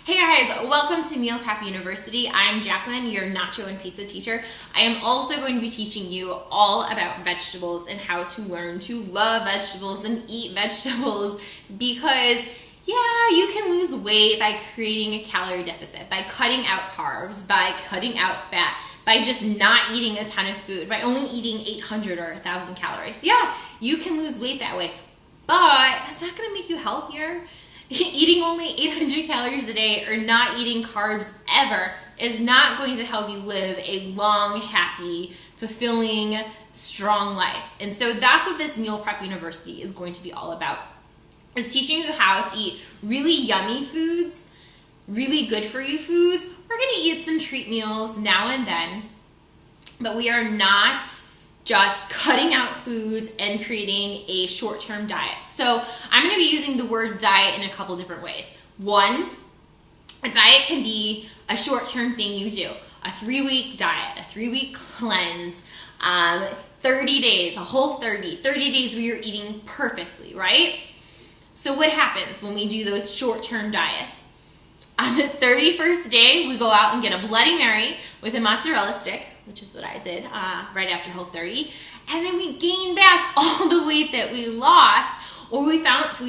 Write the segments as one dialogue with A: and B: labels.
A: Hey guys, welcome to Meal Prep University. I'm Jacqueline, your nacho and pizza teacher. I am also going to be teaching you all about vegetables and how to learn to love vegetables and eat vegetables because, yeah, you can lose weight by creating a calorie deficit, by cutting out carbs, by cutting out fat, by just not eating a ton of food, by only eating 800 or 1,000 calories. Yeah, you can lose weight that way, but that's not going to make you healthier. Eating only 800 calories a day or not eating carbs ever is not going to help you live a long, happy, fulfilling, strong life. And so that's what this Meal Prep University is going to be all about, is teaching you how to eat really yummy foods, really good for you foods. We're going to eat some treat meals now and then, but we are not just cutting out foods and creating a short-term diet. So I'm going to be using the word diet in a couple different ways. One, a diet can be a short-term thing you do. A 3-week diet, a 3-week cleanse, 30 days, a whole 30 days where you're eating perfectly, right? So what happens when we do those short-term diets? On the 31st day, we go out and get a Bloody Mary with a mozzarella stick, which is what I did right after Whole30, and then we gain back all the weight that we lost, or we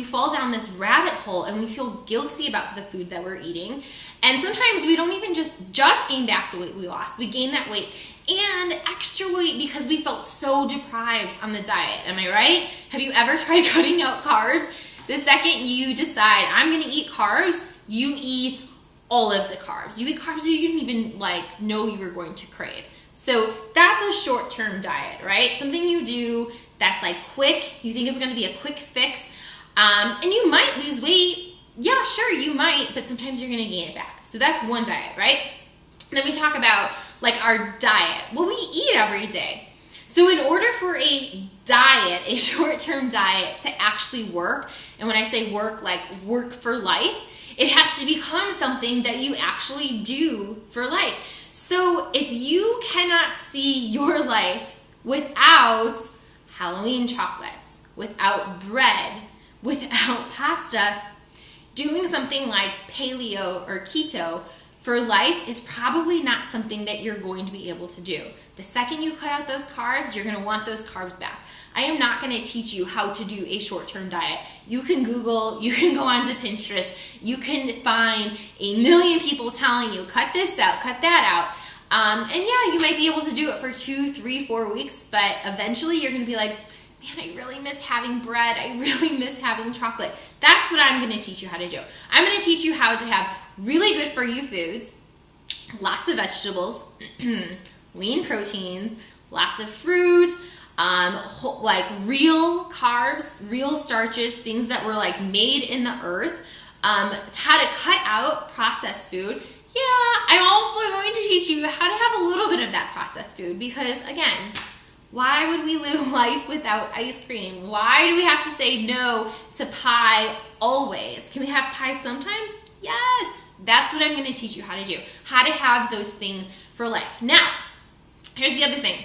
A: fall down this rabbit hole and we feel guilty about the food that we're eating. And sometimes we don't even just gain back the weight we lost. We gain that weight and extra weight because we felt so deprived on the diet. Am I right? Have you ever tried cutting out carbs? The second you decide, I'm going to eat carbs, you eat all of the carbs. You eat carbs you didn't even know you were going to crave. So that's a short-term diet, right? Something you do that's quick, you think it's going to be a quick fix, and you might lose weight. Yeah, sure, you might, but sometimes you're going to gain it back. So that's one diet, right? Then we talk about our diet, what we eat every day. So in order for a diet, a short-term diet to actually work, and when I say work, work for life, it has to become something that you actually do for life. So if you cannot see your life without Halloween chocolates, without bread, without pasta, doing something like paleo or keto for life is probably not something that you're going to be able to do. The second you cut out those carbs, you're going to want those carbs back. I am not going to teach you how to do a short-term diet. You can Google, you can go onto Pinterest, you can find a million people telling you, cut this out, cut that out. And yeah, you might be able to do it for 2, 3, 4 weeks, but eventually you're going to be like, man, I really miss having bread. I really miss having chocolate. That's what I'm going to teach you how to do. I'm going to teach you how to have really good for you foods, lots of vegetables, lean proteins, lots of fruit, real carbs, real starches, things that were made in the earth, how to cut out processed food. Yeah, I'm also going to teach you how to have a little bit of that processed food because, again, why would we live life without ice cream? Why do we have to say no to pie always? Can we have pie sometimes? Yes, that's what I'm going to teach you how to do, how to have those things for life. Now, here's the other thing.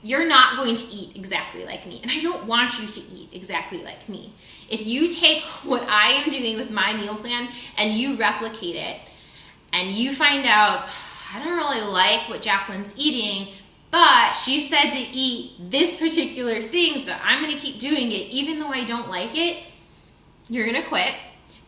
A: You're not going to eat exactly like me, and I don't want you to eat exactly like me. If you take what I am doing with my meal plan and you replicate it, and you find out, I don't really like what Jacqueline's eating, but she said to eat this particular thing, so I'm going to keep doing it even though I don't like it, you're going to quit,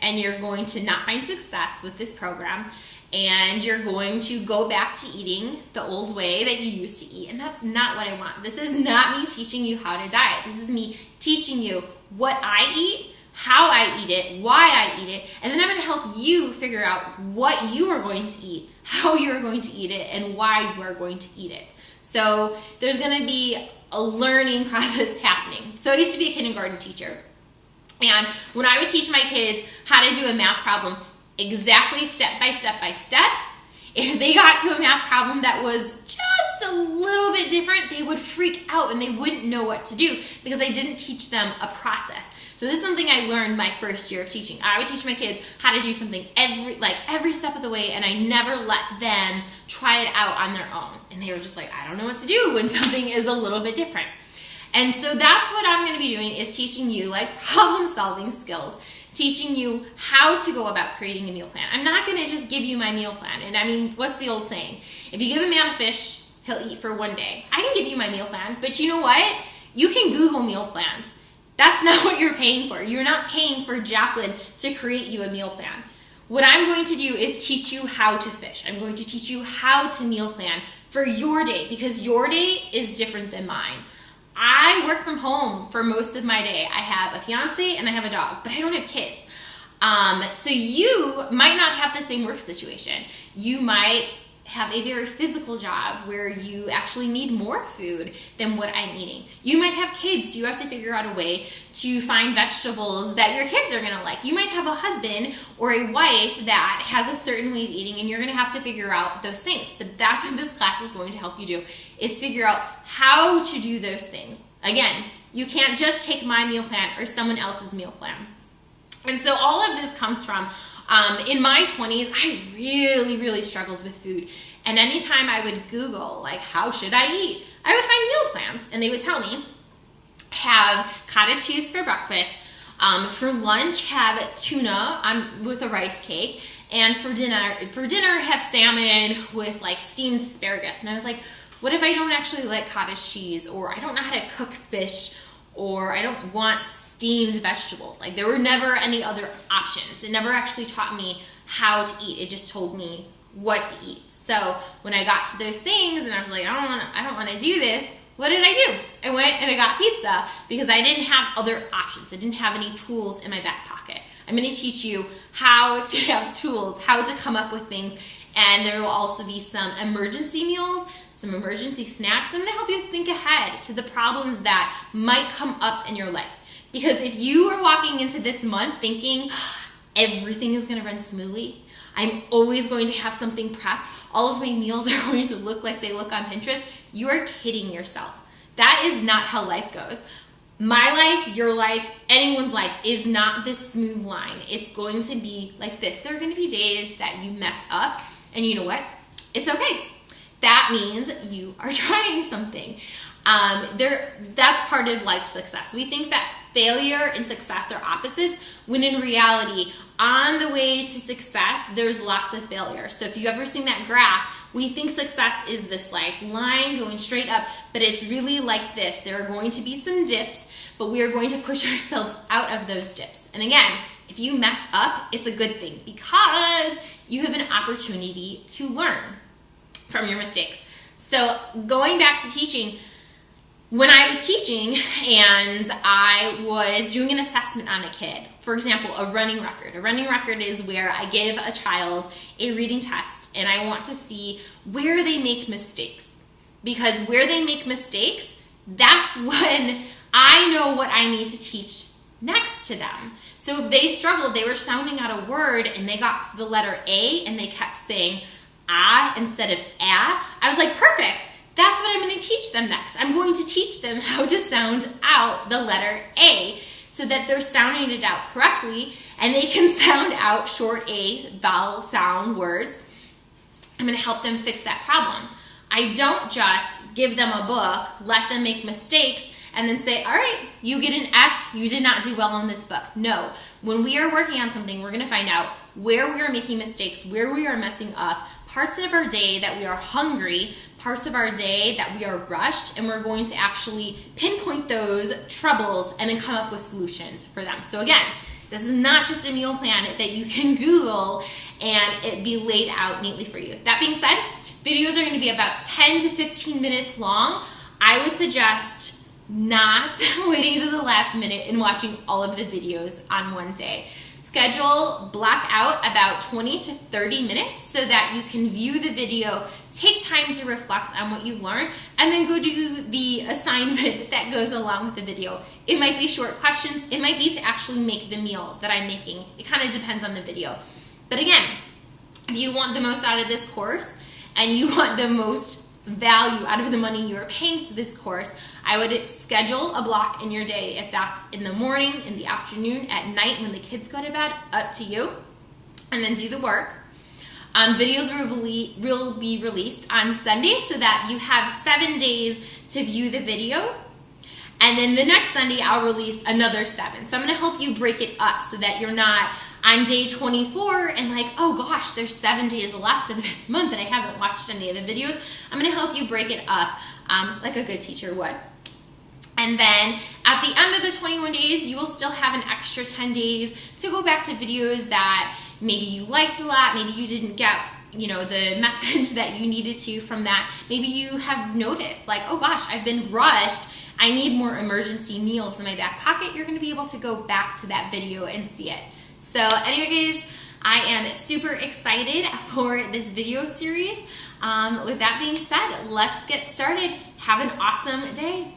A: and you're going to not find success with this program, and you're going to go back to eating the old way that you used to eat, and that's not what I want. This is not me teaching you how to diet. This is me teaching you what I eat, how I eat it, why I eat it, and then I'm going to help you figure out what you are going to eat, how you are going to eat it, and why you are going to eat it. So there's going to be a learning process happening. So I used to be a kindergarten teacher, and when I would teach my kids how to do a math problem exactly step by step by step, if they got to a math problem that was just a little bit different, they would freak out and they wouldn't know what to do because I didn't teach them a process. So this is something I learned my first year of teaching. I would teach my kids how to do something every step of the way, and I never let them try it out on their own. And they were just like, I don't know what to do when something is a little bit different. And so that's what I'm going to be doing, is teaching you problem solving skills, teaching you how to go about creating a meal plan. I'm not going to just give you my meal plan. And I mean, what's the old saying? If you give a man a fish, he'll eat for one day. I can give you my meal plan, but you know what? You can Google meal plans. That's not what you're paying for. You're not paying for Jacqueline to create you a meal plan. What I'm going to do is teach you how to fish. I'm going to teach you how to meal plan for your day, because your day is different than mine. I work from home for most of my day. I have a fiance and I have a dog, but I don't have kids. So you might not have the same work situation. You might have a very physical job where you actually need more food than what I'm eating. You might have kids, so you have to figure out a way to find vegetables that your kids are gonna like. You might have a husband or a wife that has a certain way of eating, and you're gonna have to figure out those things. But that's what this class is going to help you do, is figure out how to do those things. Again, you can't just take my meal plan or someone else's meal plan. And so all of this comes from, in my 20s, I really struggled with food. And anytime I would Google, like, how should I eat? I would find meal plans, and they would tell me, have cottage cheese for breakfast. For lunch, have tuna with a rice cake. And for dinner, have salmon with, like, steamed asparagus. And I was like, what if I don't actually like cottage cheese, or I don't know how to cook fish, or I don't want steamed vegetables? Like, there were never any other options. It never actually taught me how to eat. It just told me what to eat. So when I got to those things and I was like, I don't want to do this, what did I do? I went and I got pizza, because I didn't have other options. I didn't have any tools in my back pocket. I'm going to teach you how to have tools, how to come up with things, and there will also be some emergency meals, some emergency snacks. I'm going to help you think ahead to the problems that might come up in your life. Because if you are walking into this month thinking everything is going to run smoothly, I'm always going to have something prepped, all of my meals are going to look like they look on Pinterest, you're kidding yourself. That is not how life goes. My life, your life, anyone's life is not this smooth line. It's going to be like this. There are going to be days that you mess up, and you know what? It's okay. That means you are trying something. That's part of like success. We think that failure and success are opposites, when in reality, on the way to success, there's lots of failure. So if you ever seen that graph, we think success is this like line going straight up, but it's really like this. There are going to be some dips, but we are going to push ourselves out of those dips. And again, if you mess up, it's a good thing, because you have an opportunity to learn from your mistakes. So going back to teaching, when I was teaching and I was doing an assessment on a kid, for example, a running record. A running record is where I give a child a reading test and I want to see where they make mistakes. Because where they make mistakes, that's when I know what I need to teach next to them. So if they struggled, they were sounding out a word and they got to the letter A and they kept saying ah instead of ah, I was like, perfect. That's what I'm going to teach them next. I'm going to teach them how to sound out the letter A so that they're sounding it out correctly and they can sound out short A vowel sound words. I'm going to help them fix that problem. I don't just give them a book, let them make mistakes, and then say, all right, you get an F, you did not do well on this book. No, when we are working on something, we're going to find out where we are making mistakes, where we are messing up, parts of our day that we are hungry, parts of our day that we are rushed, and we're going to actually pinpoint those troubles and then come up with solutions for them. So again, this is not just a meal plan that you can Google and it be laid out neatly for you. That being said, videos are going to be about 10 to 15 minutes long. I would suggest not waiting to the last minute and watching all of the videos on one day. Block out about 20 to 30 minutes so that you can view the video, take time to reflect on what you've learned, and then go do the assignment that goes along with the video. It might be short questions. It might be to actually make the meal that I'm making. It kind of depends on the video. But again, if you want the most out of this course and you want the most value out of the money you're paying for this course, I would schedule a block in your day. If that's in the morning, in the afternoon, at night when the kids go to bed, up to you, and then do the work. Videos will be released on Sunday so that you have 7 days to view the video. And then the next Sunday, I'll release another 7. So I'm going to help you break it up so that you're not on day 24 and like, oh gosh, there's 7 days left of this month and I haven't watched any of the videos. I'm going to help you break it up like a good teacher would. And then at the end of the 21 days, you will still have an extra 10 days to go back to videos that maybe you liked a lot, maybe you didn't get the message that you needed to from that. Maybe you have noticed like, oh gosh, I've been rushed. I need more emergency meals in my back pocket. You're going to be able to go back to that video and see it. So anyways, I am super excited for this video series. With that being said, let's get started. Have an awesome day.